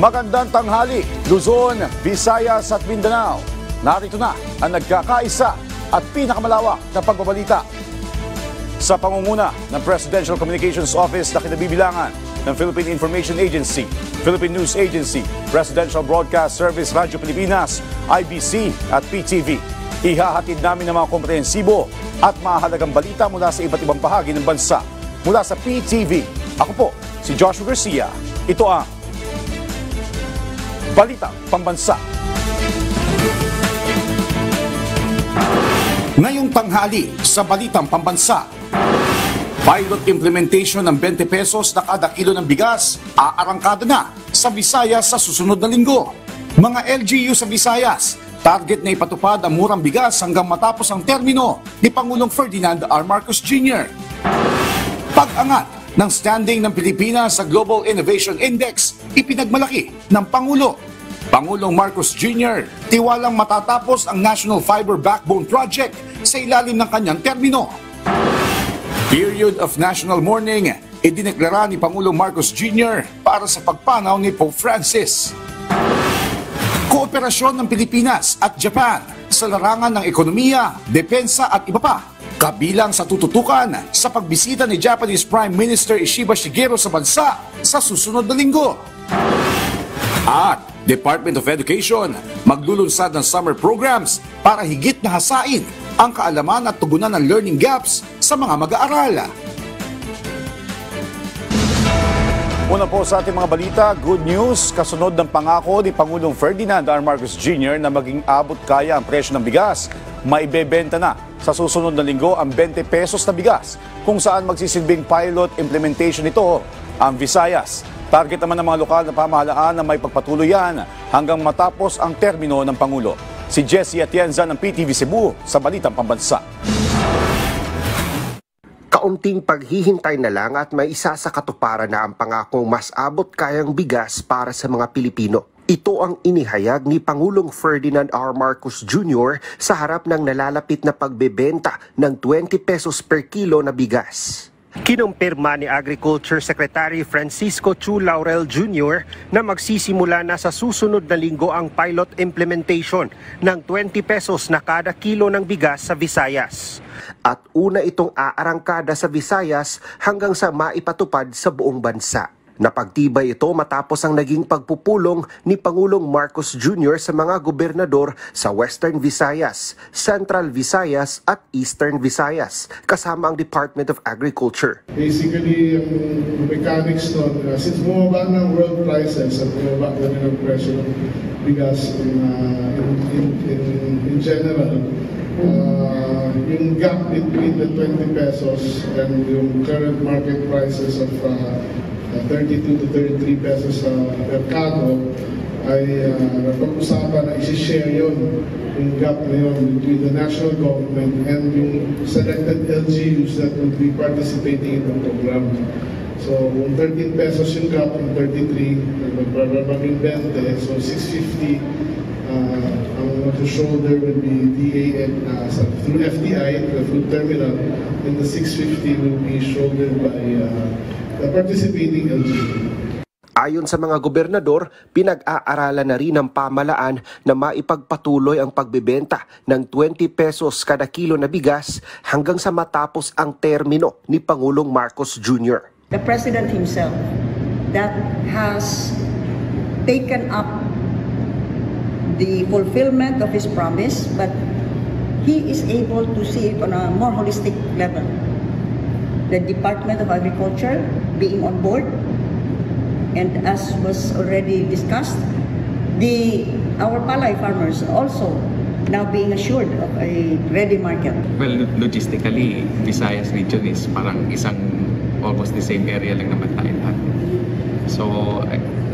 Magandang tanghali, Luzon, Visayas at Mindanao. Narito na ang nagkakaisa at pinakamalawak na pagbabalita. Sa pangunguna ng Presidential Communications Office na kinabibilangan ng Philippine Information Agency, Philippine News Agency, Presidential Broadcast Service Radyo Pilipinas, IBC at PTV. Ihahatid namin ng mga komprehensibo at mahalagang balita mula sa iba't ibang bahagi ng bansa. Mula sa PTV, ako po si Joshua Garcia. Ito ang Balitang Pambansa. Ngayong tanghali sa Balitang Pambansa, pilot implementation ng 20 pesos na kada kilo ng bigas aarangkada na sa Visayas sa susunod na linggo. Mga LGU sa Visayas, target na ipatupad ang murang bigas hanggang matapos ang termino ni Pangulong Ferdinand R. Marcos Jr. Pag-angat ng standing ng Pilipinas sa Global Innovation Index, ipinagmalaki ng Pangulo. Pangulong Marcos Jr. tiwalang matatapos ang National Fiber Backbone Project sa ilalim ng kanyang termino. Period of national mourning, idineklara ni Pangulong Marcos Jr. para sa pagpanaw ni Pope Francis. Kooperasyon ng Pilipinas at Japan sa larangan ng ekonomiya, depensa at iba pa, kabilang sa tututukan sa pagbisita ni Japanese Prime Minister Ishiba Shigeru sa bansa sa susunod na linggo. At Department of Education maglulunsad ng summer programs para higit na hasain ang kaalaman at tugunan ng learning gaps sa mga mag-aaral. Una po sa ating mga balita, good news, kasunod ng pangako ni Pangulong Ferdinand R. Marcos Jr. na maging abot kaya ang presyo ng bigas, maibebenta na sa susunod na linggo ang 20 pesos na bigas, kung saan magsisilbing pilot implementation nito ang Visayas. Target naman ng mga lokal na pamahalaan na may pagpatuloy yan hanggang matapos ang termino ng Pangulo. Si Jessie Atienza ng PTV Cebu sa Balitang Pambansa. Kaunting paghihintay na lang at may isa sa katuparan na ang pangakong mas abot kayang bigas para sa mga Pilipino. Ito ang inihayag ni Pangulong Ferdinand R. Marcos Jr. sa harap ng nalalapit na pagbebenta ng 20 pesos per kilo na bigas. Kinumpirma ni Agriculture Secretary Francisco Chu Laurel Jr. na magsisimula na sa susunod na linggo ang pilot implementation ng 20 pesos na kada kilo ng bigas sa Visayas. At una itong aarangkada sa Visayas hanggang sa maipatupad sa buong bansa. Napagtibay ito matapos ang naging pagpupulong ni Pangulong Marcos Jr. sa mga gobernador sa Western Visayas, Central Visayas at Eastern Visayas, kasama ang Department of Agriculture. Basically, ang mechanics nun, since bumaba ng world prices at bumaba na rin ang presyo ng bigas in general, yung gap between the 20 pesos and yung current market prices of 32 to 33 pesos sa merkado ay napag-usapan na isi-share yun, yung gap na yun between the national government and yung selected LGUs that will be participating in the program. So, kung 13 pesos yung gap, yung 33, magbarabang 20, so 650 ang shoulder will be DAN through FDI, the food terminal, and the 650 will be shouldered by the participating LGU. Ayon sa mga gobernador, pinag-aaralan na rin ng pamalaan na maipagpatuloy ang pagbebenta ng 20 pesos kada kilo na bigas hanggang sa matapos ang termino ni Pangulong Marcos Jr. The President himself that has taken up the fulfillment of his promise, but he is able to see it on a more holistic level. The Department of Agriculture being on board, and as was already discussed, our palay farmers also now being assured of a ready market. Well, logistically, Visayas region is parang almost the same area lang naman tayo lahat.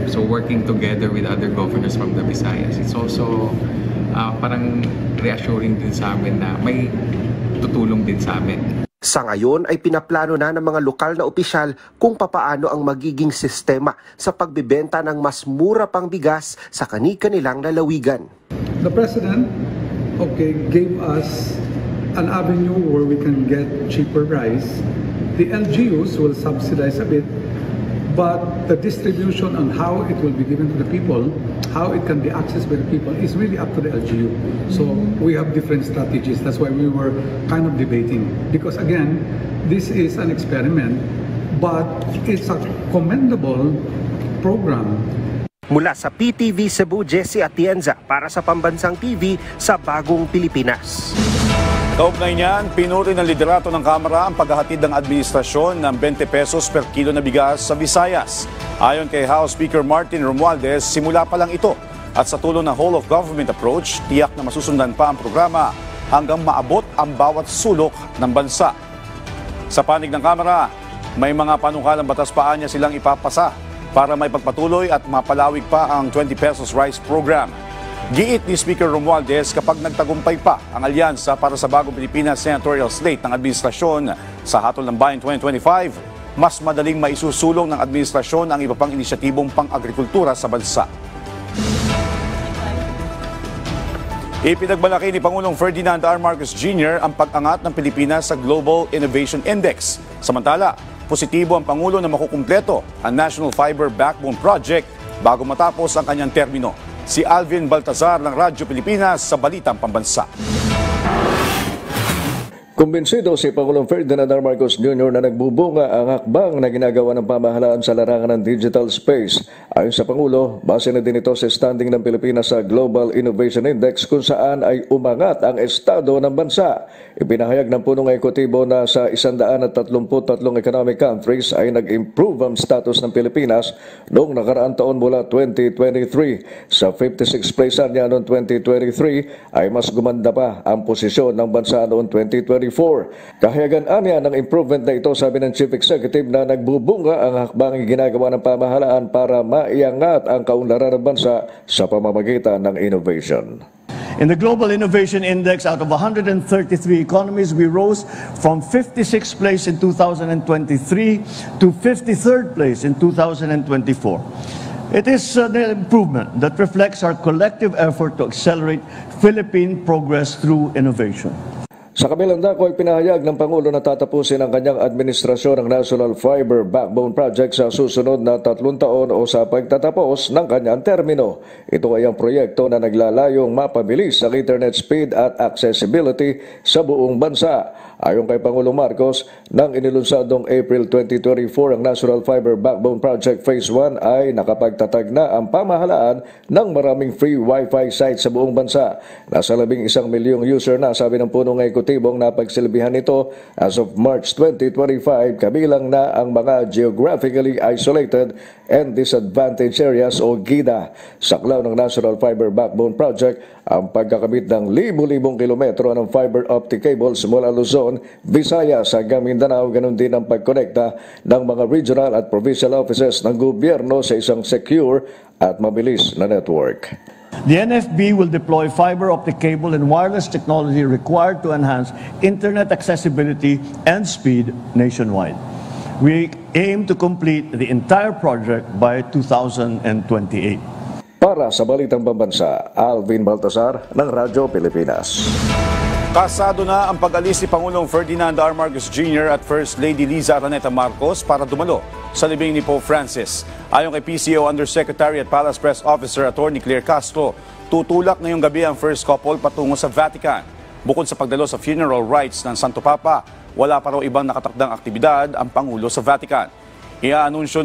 So working together with other governors from the Visayas, it's also parang reassuring din sa amin na may tutulong din sa amin. Sa ngayon ay pinaplano na ng mga lokal na opisyal kung papaano ang magiging sistema sa pagbebenta ng mas mura pang bigas sa kani-kanilang lalawigan. The President gave us an avenue where we can get cheaper rice. The LGUs will subsidize a bit but the distribution on how it will be given to the people, how it can be accessed by the people, is really up to the LGU. So we have different strategies. That's why we were kind of debating. Because again, this is an experiment, but it's a commendable program. Mula sa PTV Cebu, Jesse Atienza para sa Pambansang TV sa Bagong Pilipinas. Kaugnay niyan, pinuri ng liderato ng Kamara ang paghahatid ng administrasyon ng 20 pesos per kilo na bigas sa Visayas. Ayon kay House Speaker Martin Romualdez, simula pa lang ito. At sa tulong ng whole of government approach, tiyak na masusundan pa ang programa hanggang maabot ang bawat sulok ng bansa. Sa panig ng Kamara, may mga panukalang batas pa niya silang ipapasa para may pagpatuloy at mapalawig pa ang 20 pesos rice program. Giit ni Speaker Romualdez, kapag nagtagumpay pa ang alyansa para sa Bagong Pilipinas senatorial slate ng administrasyon sa Hatol ng Bayan 2025, mas madaling maisusulong ng administrasyon ang iba pang inisyatibong pang-agrikultura sa bansa. Ipinagmalaki ni Pangulong Ferdinand R. Marcos Jr. ang pag-angat ng Pilipinas sa Global Innovation Index. Samantala, positibo ang Pangulo na makukumpleto ang National Fiber Backbone Project bago matapos ang kanyang termino. Si Alvin Baltazar ng Radyo Pilipinas sa Balitang Pambansa. Kumbinsido si Pangulong Ferdinand R. Marcos Jr. na nagbubunga ang hakbang na ginagawa ng pamahalaan sa larangan ng digital space. Ayon sa Pangulo, base na din ito sa standing ng Pilipinas sa Global Innovation Index kung saan ay umangat ang estado ng bansa. Ipinahayag ng punong ekutibo na sa 133 economic countries ay nag-improve ang status ng Pilipinas noong nakaraang taon mula 2023. Sa 56 place niya noong 2023 ay mas gumanda pa ang posisyon ng bansa noong 2024. Kahayagan niya ng improvement na ito, sabi ng Chief Executive, na nagbubunga ang hakbang ginagawa ng pamahalaan para maiangat ang kaunlaran ng bansa sa pamamagitan ng innovation. In the Global Innovation Index, out of 133 economies, we rose from 56th place in 2023 to 53rd place in 2024. It is an improvement that reflects our collective effort to accelerate Philippine progress through innovation. Sa kabilang dako ay pinahayag ng Pangulo na tatapusin ang kanyang administrasyon ng National Fiber Backbone Project sa susunod na 3 taon o sa pagtatapos ng kanyang termino. Ito ay ang proyekto na naglalayong mapabilis ang internet speed at accessibility sa buong bansa. Ayon kay Pangulong Marcos, nang inilunsad noong April 2024 ang National Fiber Backbone Project Phase 1 ay nakapagtatag na ang pamahalaan ng maraming free Wi-Fi sites sa buong bansa. Nasa 11 milyong user na, sabi ng punong ekutibong napagsilbihan nito as of March 2025, kabilang na ang mga geographically isolated and disadvantaged areas o GIDA. Saklaw ng National Fiber Backbone Project ang pagkakamit ng libu-libong kilometro ng fiber optic cables mula Luzon, Visayas hanggang Mindanao, ganun din ang pagkonekta ng mga regional at provincial offices ng gobyerno sa isang secure at mabilis na network. The NFB will deploy fiber optic cable and wireless technology required to enhance internet accessibility and speed nationwide. We aim to complete the entire project by 2028. Para sa Balitang Pambansa, Alvin Baltazar ng Radyo Pilipinas. Kasado na ang pag-alis ni Pangulong Ferdinand R. Marcos Jr. at First Lady Liza Araneta Marcos para dumalo sa libing ni Pope Francis. Ayon kay PCO Undersecretary at Palace Press Officer Attorney Claire Castro, tutulak ngayong gabi ang first couple patungo sa Vatican. Bukod sa pagdalo sa funeral rites ng Santo Papa, wala pa raw ibang nakatakdang aktibidad ang Pangulo sa Vatican. Iaanunsyo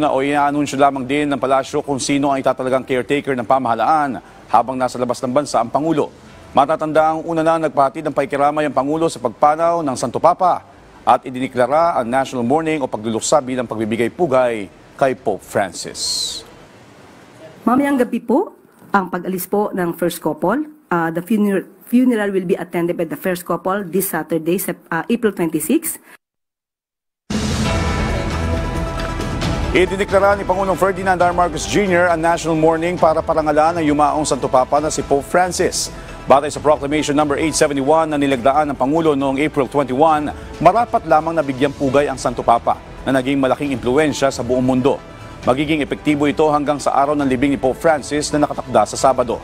lamang din ng palasyo kung sino ang itatalagang caretaker ng pamahalaan habang nasa labas ng bansa ang Pangulo. Matatandang una na nagpahatid ng paikiramay ang Pangulo sa pagpanaw ng Santo Papa at idiniklara ang national mourning o pagluluksa bilang pagbibigay pugay kay Pope Francis. Mamayang gabi po ang pag-alis po ng first couple. The funeral will be attended by the first couple this Saturday, April 26. Idineklara ni Pangulong Ferdinand R. Marcos Jr. ang national mourning para parangalan ng yumaong Santo Papa na si Pope Francis. Batay sa Proclamation No. 871 na nilagdaan ng Pangulo noong April 21, marapat lamang nabigyang pugay ang Santo Papa na naging malaking impluensya sa buong mundo. Magiging epektibo ito hanggang sa araw ng libing ni Pope Francis na nakatakda sa Sabado.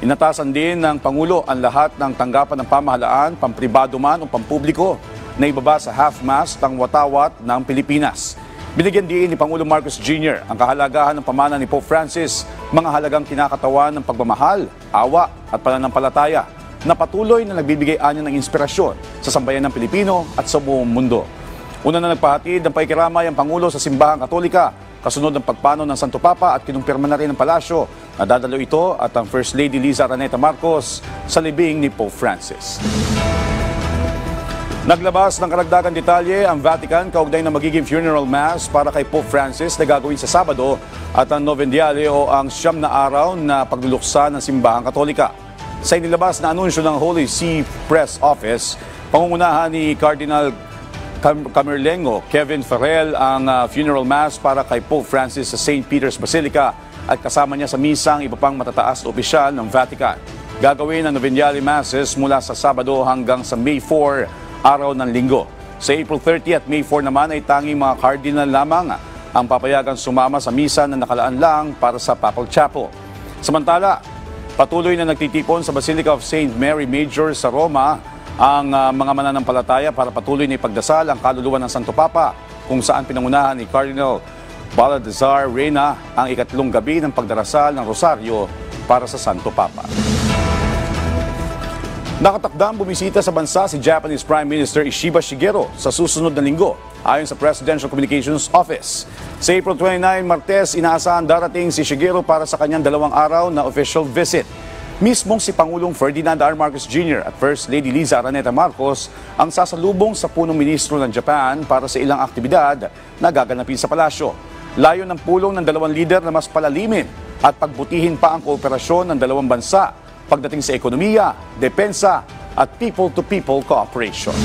Inatasan din ng Pangulo ang lahat ng tanggapan ng pamahalaan, pampribado man o pampubliko, na ibaba sa half-mast ang watawat ng Pilipinas. Binigyan din ni Pangulong Marcos Jr. ang kahalagahan ng pamana ni Pope Francis, mga halagang kinakatawan ng pagmamahal, awa at pananampalataya na patuloy na nagbibigay anya ng inspirasyon sa sambayan ng Pilipino at sa buong mundo. Una na nagpahatid ng pakikiramay ang Pangulo sa Simbahang Katolika, kasunod ng pagpano ng Santo Papa at kinumpirma na rin ng palasyo na dadalo ito at ang First Lady Liza Araneta Marcos sa libing ni Pope Francis. Naglabas ng karagdagang detalye ang Vatican kaugnay na magiging funeral mass para kay Pope Francis na gagawin sa Sabado at ang Novendiale o ang 9 na araw na pagluluksa ng Simbahang Katolika. Sa inilabas na anunsyo ng Holy See Press Office, pangungunahan ni Cardinal Camerlengo Kevin Farrell ang funeral mass para kay Pope Francis sa St. Peter's Basilica at kasama niya sa misang iba pang matataas na opisyal ng Vatican. Gagawin ang Novendiale Masses mula sa Sabado hanggang sa May 4, araw ng linggo. Sa April 30 at May 4 naman ay tanging mga cardinal lamang ang papayagang sumama sa misa na nakalaan lang para sa Papal Chapel. Samantala, patuloy na nagtitipon sa Basilica of St. Mary Major sa Roma ang mga mananampalataya para patuloy na ipagdasal ang kaluluwa ng Santo Papa, kung saan pinangunahan ni Cardinal Baldassar Reina ang ikatlong gabi ng pagdarasal ng Rosaryo para sa Santo Papa. Nakatakdang bumisita sa bansa si Japanese Prime Minister Ishiba Shigeru sa susunod na linggo, ayon sa Presidential Communications Office. Sa April 29, Martes, inaasahan darating si Shigeru para sa kanyang 2 araw na official visit. Mismong si Pangulong Ferdinand R. Marcos Jr. at First Lady Liza Araneta Marcos ang sasalubong sa punong ministro ng Japan para sa ilang aktibidad na gaganapin sa palasyo. Layo ng pulong ng dalawang lider na mas palalimin at pagbutihin pa ang kooperasyon ng dalawang bansa pagdating sa ekonomiya, depensa at people-to-people cooperation.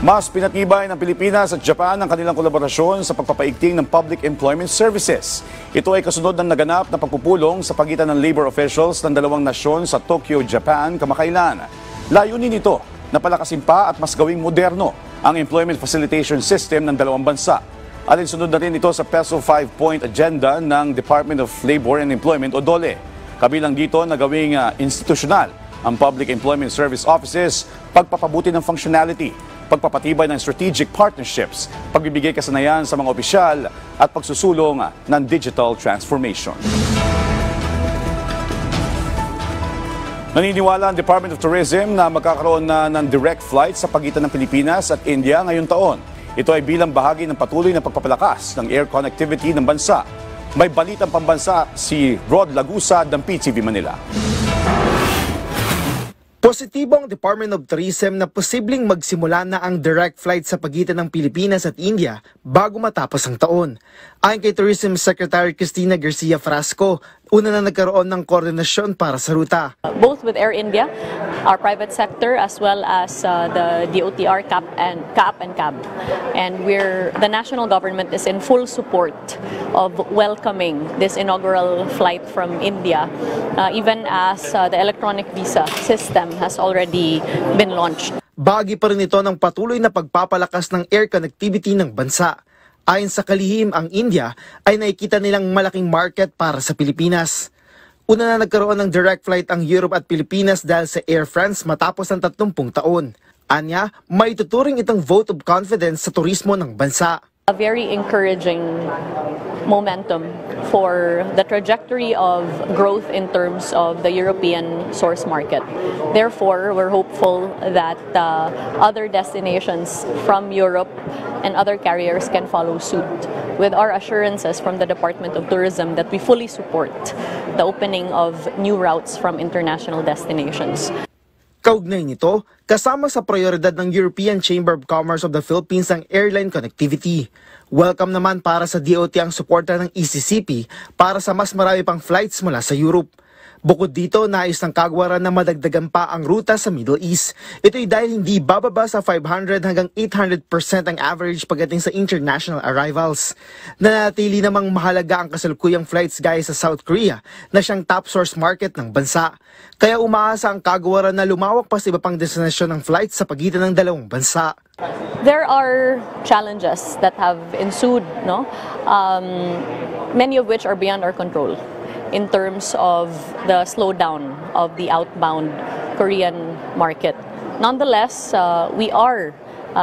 Mas pinatibay ng Pilipinas at Japan ang kanilang kolaborasyon sa pagpapaigting ng public employment services. Ito ay kasunod ng naganap na pagpupulong sa pagitan ng labor officials ng dalawang nasyon sa Tokyo, Japan kamakailan. Layunin nito na palakasin pa at mas gawing moderno ang employment facilitation system ng dalawang bansa. Alinsunod na rin ito sa PESO 5-point agenda ng Department of Labor and Employment o DOLE. Kabilang dito na gawing institusyonal ang Public Employment Service Offices, pagpapabuti ng functionality, pagpapatibay ng strategic partnerships, pagbibigay kasanayan sa mga opisyal at pagsusulong ng digital transformation. Naniniwala ang Department of Tourism na magkakaroon na ng direct flight sa pagitan ng Pilipinas at India ngayong taon. Ito ay bilang bahagi ng patuloy na pagpapalakas ng air connectivity ng bansa. May balitang pambansa si Rod Lagusa ng PTV Manila. Positibo ang Department of Tourism na posibleng magsimula na ang direct flight sa pagitan ng Pilipinas at India bago matapos ang taon. Ayon kay Tourism Secretary Cristina Garcia Frasco, una na nagkaroon ng koordinasyon para sa ruta. Both with Air India, our private sector, as well as the DOTR, CAAP and CAB. And the national government is in full support of welcoming this inaugural flight from India, even as the electronic visa system has already been launched. Bahagi pa rin ito ng patuloy na pagpapalakas ng air connectivity ng bansa. Ayon sa kalihim, ang India ay nakikita nilang malaking market para sa Pilipinas. Una na nagkaroon ng direct flight ang Europe at Pilipinas dahil sa Air France matapos ang 30 taon. Anya, may tuturing itong vote of confidence sa turismo ng bansa. A very encouraging momentum for the trajectory of growth in terms of the European source market. Therefore, we're hopeful that other destinations from Europe and other carriers can follow suit, with our assurances from the Department of Tourism that we fully support the opening of new routes from international destinations. Kaugnay nito, kasama sa prioridad ng European Chamber of Commerce of the Philippines ang airline connectivity. Welcome naman para sa DOT ang suporta ng ECCP para sa mas marami pang flights mula sa Europe. Bukod dito, nais ng kagwaran na madagdagan pa ang ruta sa Middle East. Ito'y dahil hindi bababa sa 500 hanggang 800% ang average pagdating sa international arrivals. Nanatili namang mahalaga ang kasalukuyang flights gaya sa South Korea na siyang top source market ng bansa. Kaya umaasa ang kagwaran na lumawak pa sa iba pang destinasyon ng flights sa pagitan ng dalawang bansa. There are challenges that have ensued, many of which are beyond our control, in terms of the slowdown of the outbound Korean market. Nonetheless, we are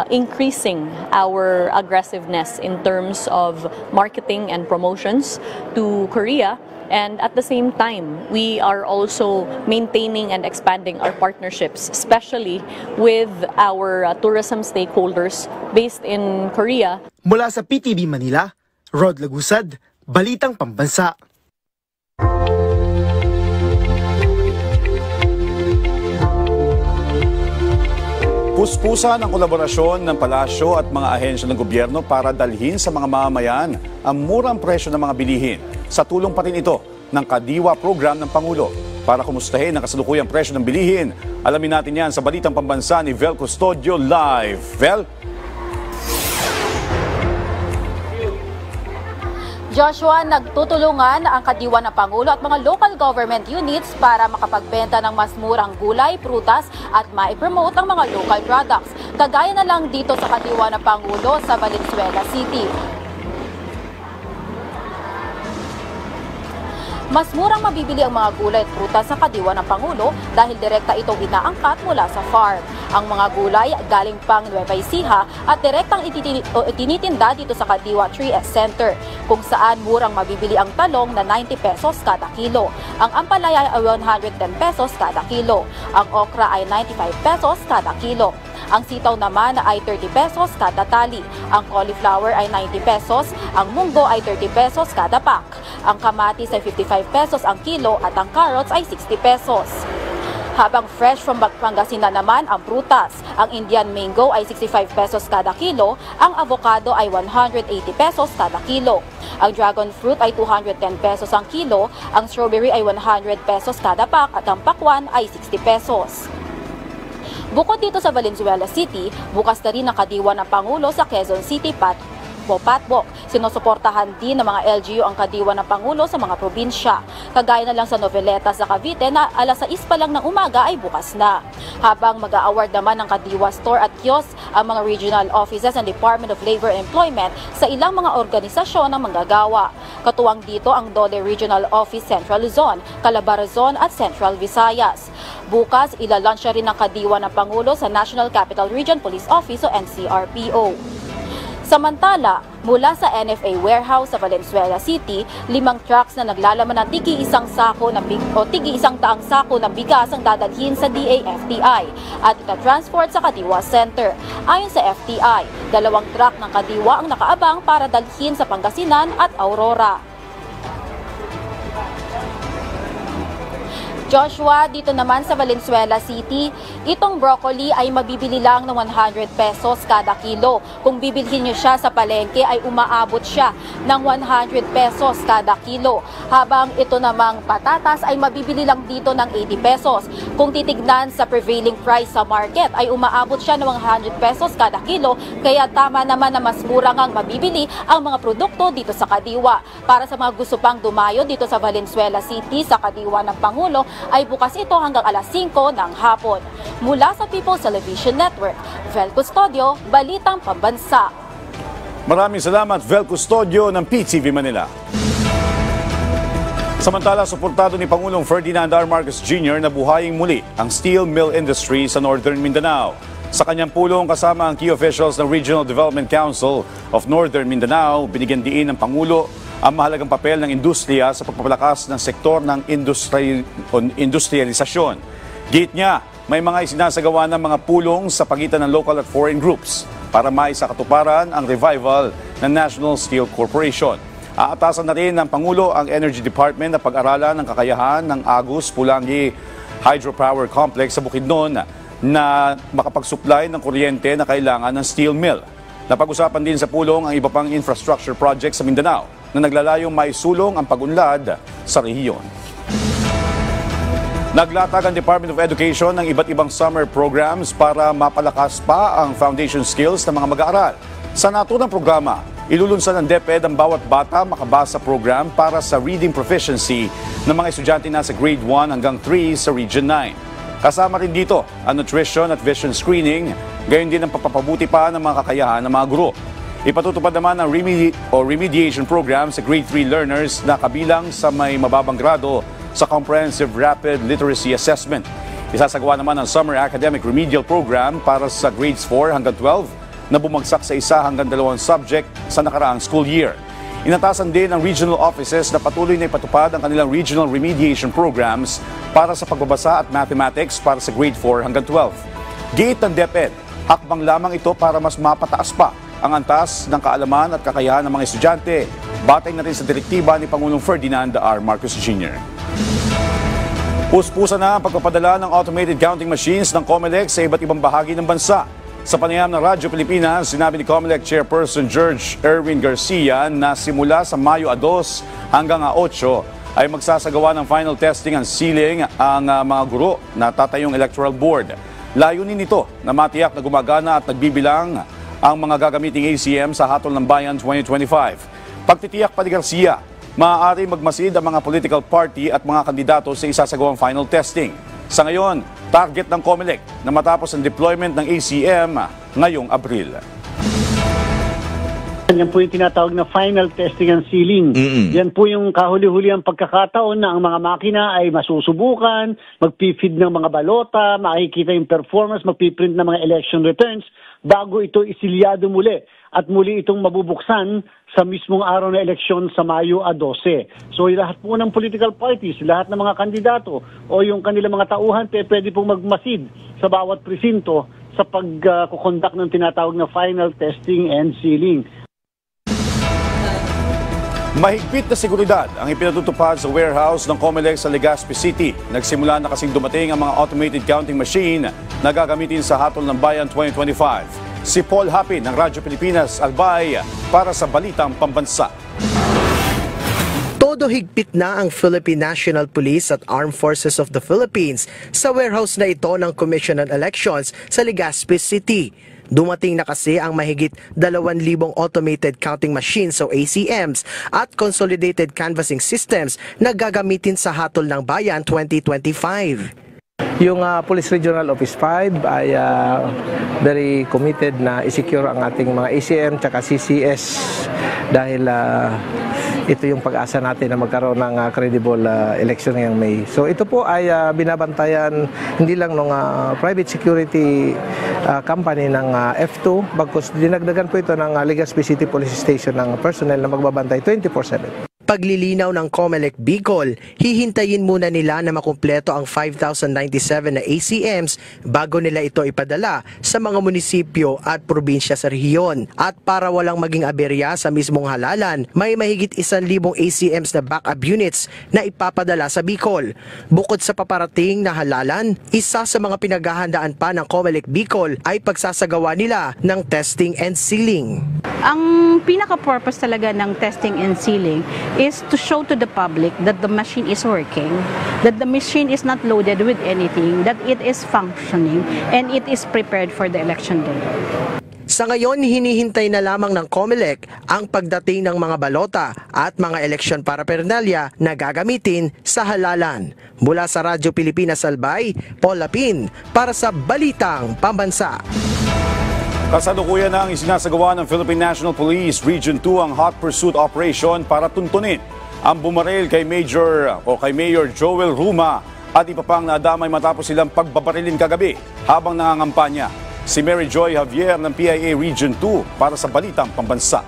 increasing our aggressiveness in terms of marketing and promotions to Korea. And at the same time, we are also maintaining and expanding our partnerships, especially with our tourism stakeholders based in Korea. Mula sa PTV Manila, Rod Lagusad, Balitang Pambansa. Puspusan ang kolaborasyon ng palasyo at mga ahensya ng gobyerno para dalhin sa mga mamamayan ang murang presyo ng mga bilihin. Sa tulong pa rin ito ng Kadiwa program ng Pangulo. Para kumustahin ang kasalukuyang presyo ng bilihin, alamin natin yan sa Balitang Pambansa ni Vel Custodio live. Vel? Joshua, nagtutulungan ang Kadiwa ng Pangulo at mga local government units para makapagbenta ng mas murang gulay, prutas at maipromote ang mga local products. Kagaya na lang dito sa Kadiwa ng Pangulo sa Valenzuela City. Mas murang mabibili ang mga gulay at prutas sa Kadiwa ng Pangulo dahil direkta itong inaangkat mula sa farm. Ang mga gulay galing pang Nueva Ecija at direktang itinitinda dito sa Kadiwa Tree Center, kung saan murang mabibili ang talong na 90 pesos kada kilo. Ang ampalaya ay 110 pesos kada kilo. Ang okra ay 95 pesos kada kilo. Ang sitaw naman ay 30 pesos kada tali. Ang cauliflower ay 90 pesos. Ang munggo ay 30 pesos kada pack. Ang kamatis ay 55 pesos ang kilo at ang carrots ay 60 pesos. Habang fresh from Pangasinan naman ang prutas. Ang Indian mango ay 65 pesos kada kilo. Ang avocado ay 180 pesos kada kilo. Ang dragon fruit ay 210 pesos ang kilo. Ang strawberry ay 100 pesos kada pack at ang pakwan ay 60 pesos. Bukod dito sa Valenzuela City, bukas na rin ang Kadiwa ng Pangulo sa Quezon City, Patbok. Sinusuportahan din ng mga LGU ang Kadiwa ng Pangulo sa mga probinsya. Kagaya na lang sa Noveleta sa Cavite na alas 6 pa lang ng umaga ay bukas na. Habang mag-a-award naman ng Kadiwa Store at Kiosk ang mga regional offices ng Department of Labor and Employment sa ilang mga organisasyon ng manggagawa. Katuwang dito ang Dole Regional Office Central Luzon, Calabarzon at Central Visayas. Bukas, ilalunch rin ng Kadiwa ng Pangulo sa National Capital Region Police Office o NCRPO. Samantala, mula sa NFA warehouse sa Valenzuela City, 5 trucks na naglalaman ng tigi isang taang sako ng bigas ang dadalhin sa DA-FTI at itatransport sa Kadiwa Center. Ayon sa FTI, 2 truck ng Kadiwa ang nakaabang para dalhin sa Pangasinan at Aurora. Joshua, dito naman sa Valenzuela City, itong broccoli ay mabibili lang ng 100 pesos kada kilo. Kung bibilhin nyo siya sa palengke ay umaabot siya ng 100 pesos kada kilo. Habang ito namang patatas ay mabibili lang dito ng 80 pesos. Kung titignan sa prevailing price sa market ay umaabot siya ng 100 pesos kada kilo. Kaya tama naman na mas mura ngang mabibili ang mga produkto dito sa Kadiwa. Para sa mga gusto pang dumayo dito sa Valenzuela City sa Kadiwa ng Pangulo, ay bukas ito hanggang alas 5 ng hapon. Mula sa People's Television Network, Vel Custodio, Balitang Pambansa. Maraming salamat, Vel Custodio ng PTV Manila. Samantala, suportado ni Pangulong Ferdinand R. Marcos Jr. na buhayin muli ang steel mill industry sa Northern Mindanao. Sa kanyang pulong kasama ang key officials ng Regional Development Council of Northern Mindanao, binigyan diin ng Pangulo ang mahalagang papel ng industriya sa pagpapalakas ng sektor ng industrialisasyon. Git niya, may mga isinasagawa ng mga pulong sa pagitan ng local at foreign groups para maisakatuparan ang revival ng National Steel Corporation. Aatasan na rin ng Pangulo ang Energy Department na pag-aralan ng kakayahan ng Agus Pulangi Hydropower Complex sa Bukidnon na makapag-supply ng kuryente na kailangan ng steel mill. Napag-usapan din sa pulong ang iba pang infrastructure projects sa Mindanao na naglalayong maisulong ang pag-unlad sa rehiyon. Naglatag ang Department of Education ng iba't ibang summer programs para mapalakas pa ang foundation skills ng mga mag-aaral. Sa naturang programa, ilulunsan ng DepEd ang bawat bata makabasa program para sa reading proficiency ng mga estudyante na sa grade 1 hanggang 3 sa Region 9. Kasama rin dito ang nutrition at vision screening, gayon din ang papapabuti pa ng mga kakayahan ng mga guro. Ipatutupad naman ang remediation program sa grade 3 learners na kabilang sa may mababang grado sa Comprehensive Rapid Literacy Assessment. Isasagawa naman ang Summer Academic Remedial Program para sa grades 4 hanggang 12 na bumagsak sa 1 hanggang 2 subject sa nakaraang school year. Inatasan din ng regional offices na patuloy na ipatupad ang kanilang regional remediation programs para sa pagbabasa at mathematics para sa grade 4 hanggang 12. Giit ng DepEd, hakbang lamang ito para mas mapataas pa ang antas ng kaalaman at kakayahan ng mga estudyante, batay na rin sa direktiba ni Pangulong Ferdinand R. Marcos Jr. Puspusa na ang pagpapadala ng automated counting machines ng COMELEC sa iba't ibang bahagi ng bansa. Sa panayam ng Radyo Pilipinas, sinabi ni COMELEC Chairperson George Erwin Garcia na simula sa Mayo 2 hanggang 8 ay magsasagawa ng final testing and sealing ang mga guro na tatayong electoral board. Layunin nito na matiyak na gumagana at nagbibilang ang mga gagamiting ACM sa Hatol ng Bayan 2025. Pagtitiyak pa ni Garcia, maaari magmasid ang mga political party at mga kandidato sa isasagawang final testing. Sa ngayon, target ng COMELEC na matapos ang deployment ng ACM ngayong Abril. Yan po yung tinatawag na final testing and sealing. Yan po yung kahuli-huli ang pagkakataon na ang mga makina ay masusubukan, magpifeed ng mga balota, makikita yung performance, magpiprint ng mga election returns bago ito isilyado muli. At muli itong mabubuksan sa mismong araw na eleksyon sa Mayo 12. So lahat po ng political parties, lahat ng mga kandidato o yung kanilang mga tauhan pwede pong magmasid sa bawat presinto sa pagkukondak ng tinatawag na final testing and sealing. Mahigpit na seguridad ang ipinatutupad sa warehouse ng COMELEC sa Legazpi City. Nagsimula na kasing dumating ang mga automated counting machine na gagamitin sa Hatol ng Bayan 2025. Si Paul Hapin ng Radyo Pilipinas, Albay, para sa Balitang Pambansa. Todo higpit na ang Philippine National Police at Armed Forces of the Philippines sa warehouse na ito ng Commission on Elections sa Legazpi City. Dumating na kasi ang mahigit 2,000 automated counting machines o ACMs at consolidated canvassing systems na gagamitin sa Hatol ng Bayan 2025. Yung Police Regional Office 5 ay very committed na i-secure ang ating mga ACM tsaka CCS dahil ito yung pag-asa natin na magkaroon ng credible election ngayong May. So ito po ay binabantayan hindi lang ng private security company ng F2, bagkus dinagdagan po ito ng Legazpi City Police Station ng personnel na magbabantay 24/7. Paglilinaw ng COMELEC Bicol, hihintayin muna nila na makumpleto ang 5,097 na ACMs bago nila ito ipadala sa mga munisipyo at probinsya sa rehiyon. At para walang maging aberya sa mismong halalan, may mahigit 1,000 ACMs na backup units na ipapadala sa Bicol. Bukod sa paparating na halalan, isa sa mga pinaghahandaan pa ng COMELEC Bicol ay pagsasagawa nila ng testing and sealing. Ang pinaka-purpose talaga ng testing and sealing is to show to the public that the machine is working, that the machine is not loaded with anything, that it is functioning, and it is prepared for the election day. Sa ngayon, hinihintay na lamang ng COMELEC ang pagdating ng mga balota at mga eleksyon paraphernalia na gagamitin sa halalan. Mula sa Radyo Pilipinas Albay, Paul Lapin para sa Balitang Pambansa. Kasalukuyan na ang isinasagawa ng Philippine National Police Region 2 ang hot pursuit operation para tuntunin ang bumaril kay Mayor Joel Ruma at iba pang nadamay matapos silang pagbabarilin kagabi habang nangangampanya. Si Mary Joy Javier ng PIA Region 2 para sa Balitang Pambansa.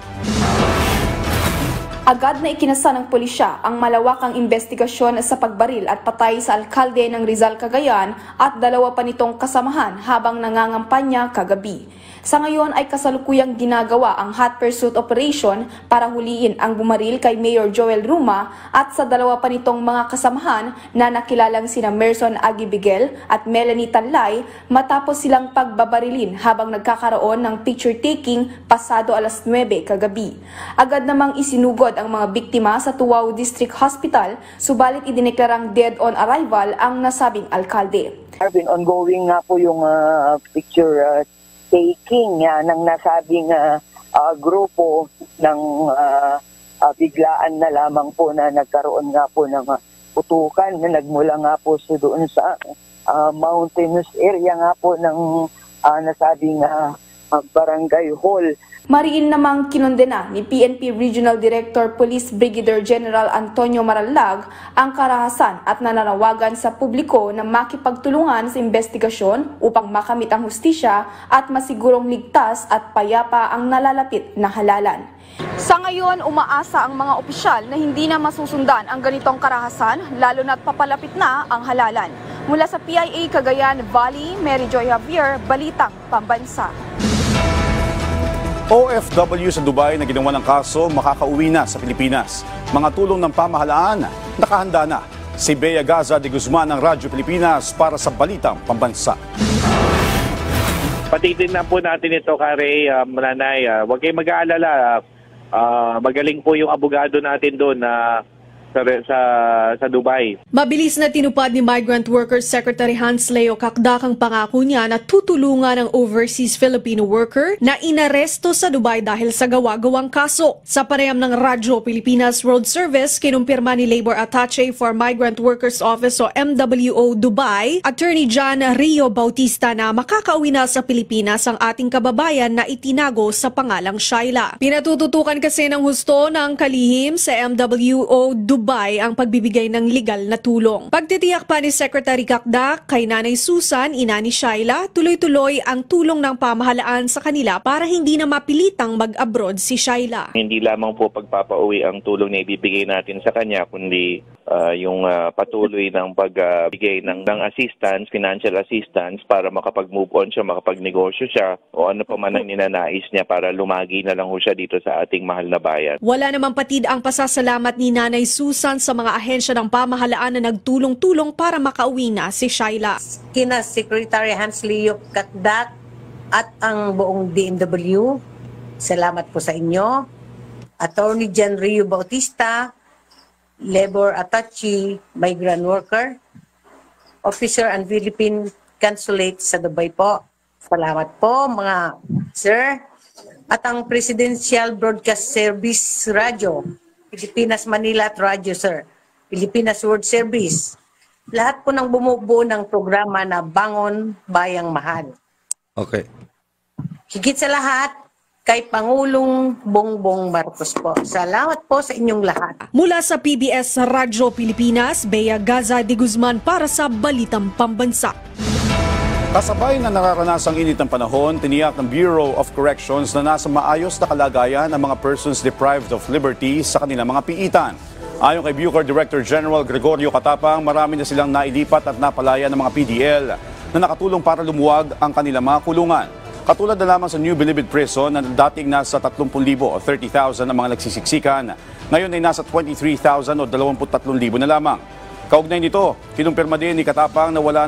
Agad na ikinasa ng pulisya ang malawakang investigasyon sa pagbaril at patay sa alkalde ng Rizal, Cagayan at 2 pa nitong kasamahan habang nangangampanya kagabi. Sa ngayon ay kasalukuyang ginagawa ang hot pursuit operation para huliin ang bumaril kay Mayor Joel Ruma at sa 2 pa nitong mga kasamahan na nakilalang sina Merson Agibigel at Melanie Tanlay matapos silang pagbabarilin habang nagkakaroon ng picture-taking pasado alas 9 kagabi. Agad namang isinugod ang mga biktima sa Tuwao District Hospital, subalit idineklarang dead on arrival ang nasabing alkalde. Ongoing nga po yung picture taking ng nasabing grupo ng biglaan na lamang po na nagkaroon nga po ng putukan na nagmula nga po doon sa mountainous area nga po ng nasabing barangay hall Mariin namang kinondena ni PNP Regional Director Police Brigadier General Antonio Marallag ang karahasan at nananawagan sa publiko na makipagtulungan sa investigasyon upang makamit ang hustisya at masigurong ligtas at payapa ang nalalapit na halalan. Sa ngayon, umaasa ang mga opisyal na hindi na masusundan ang ganitong karahasan, lalo na't papalapit na ang halalan. Mula sa PIA Cagayan Valley, Mary Joy Javier, Balitang Pambansa. OFW sa Dubai na ginawa ng kaso makakauwi na sa Pilipinas. Mga tulong ng pamahalaan, nakahanda na. Si Bea Gaza de Guzman ng Radyo Pilipinas para sa Balitang Pambansa. Patitignan po natin ito, Kare, Manay. Huwag kayong mag-aalala. Magaling po yung abogado natin doon sa Dubai. Mabilis na tinupad ni Migrant Workers Secretary Hans Leo Kakdak ang pangako niya na tutulungan ang overseas Filipino worker na inaresto sa Dubai dahil sa gawa-gawang kaso. Sa panayam ng Radyo Pilipinas World Service, kinumpirma ni Labor Attaché for Migrant Workers Office o MWO Dubai, Attorney John Rio Bautista na makakauwi na sa Pilipinas ang ating kababayan na itinago sa pangalang Shaila. Pinatututukan kasi ng husto ng kalihim sa MWO Dubai ang pagbibigay ng legal na tulong. Pagtitiyak pa ni Secretary Kakdak kay Nanay Susan, ina ni Shaila, tuloy-tuloy ang tulong ng pamahalaan sa kanila para hindi na mapilitang mag-abroad si Shaila. Hindi lamang po pagpapauwi ang tulong na ibibigay natin sa kanya, kundi yung patuloy ng pagbigay ng assistance, financial assistance para makapag-move on siya, makapagnegosyo siya o ano pa man ang ninanais niya para lumagi na lang ho siya dito sa ating mahal na bayan. Wala namang patid ang pasasalamat ni Nanay Susan sa mga ahensya ng pamahalaan na nagtulong-tulong para makauwi na si Shaila. Kina Secretary Hans Leo Kakdak at ang buong DMW, salamat po sa inyo. Attorney John Rio Bautista, Labor Attaché, Migrant Worker, Officer and Philippine Consulate sa Dubai po. Salamat po mga sir. At ang Presidential Broadcast Service Radio, Pilipinas Manila at Radio Sir, Pilipinas World Service. Lahat po ng bumubuo ng programa na Bangon Bayang Mahal. Okay. Higit sa lahat, kay Pangulong Bongbong Marcos po. Salamat po sa inyong lahat. Mula sa PBS Radyo Pilipinas, Bea Gaza de Guzman para sa Balitang Pambansa. Kasabay na nararanasang init ng panahon, tiniyak ng Bureau of Corrections na nasa maayos na kalagayan ang mga persons deprived of liberty sa kanilang mga piitan. Ayon kay Bucor Director General Gregorio Katapang, marami na silang nailipat at napalaya ng mga PDL na nakatulong para lumuwag ang kanilang mga kulungan. Katulad na lamang sa New Bilibid Prison na dating nasa 30,000 o 30,000 ang mga nagsisiksikan, ngayon ay nasa 23,000 o 23,000 na lamang. Kaugnay nito, kinumpirma din ni Katapang na wala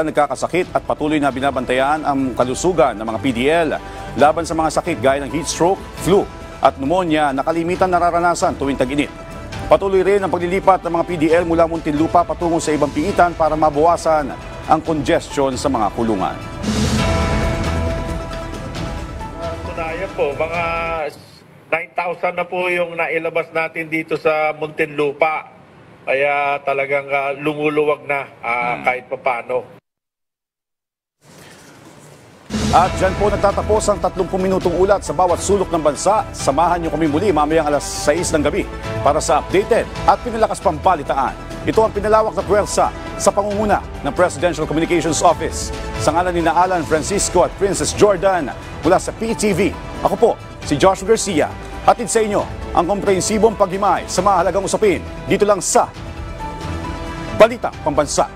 nagkakasakit at patuloy na binabantayan ang kalusugan ng mga PDL laban sa mga sakit gaya ng heat stroke, flu at pneumonia na kalimitan nararanasan tuwing tag-init. Patuloy rin ang paglilipat ng mga PDL mula Muntinlupa patungo sa ibang piitan para mabawasan ang congestion sa mga kulungan. Tunayan po, mga 9,000 na po yung nailabas natin dito sa Muntinlupa. Kaya talagang lumuluwag na kahit papano. At dyan po nagtatapos ang 30 minutong ulat sa bawat sulok ng bansa. Samahan niyo kami muli mamayang alas 6 ng gabi para sa updated at pinalakas pang balitaan. Ito ang pinalawak na puwersa sa pangunguna ng Presidential Communications Office. Sa ngalan ni Alan Francisco at Princess Jordan mula sa PTV. Ako po, si Joshua Garcia. Hatid sa inyo ang komprehensibong paghimay sa mahalagang usapin dito lang sa Balitang Pambansa.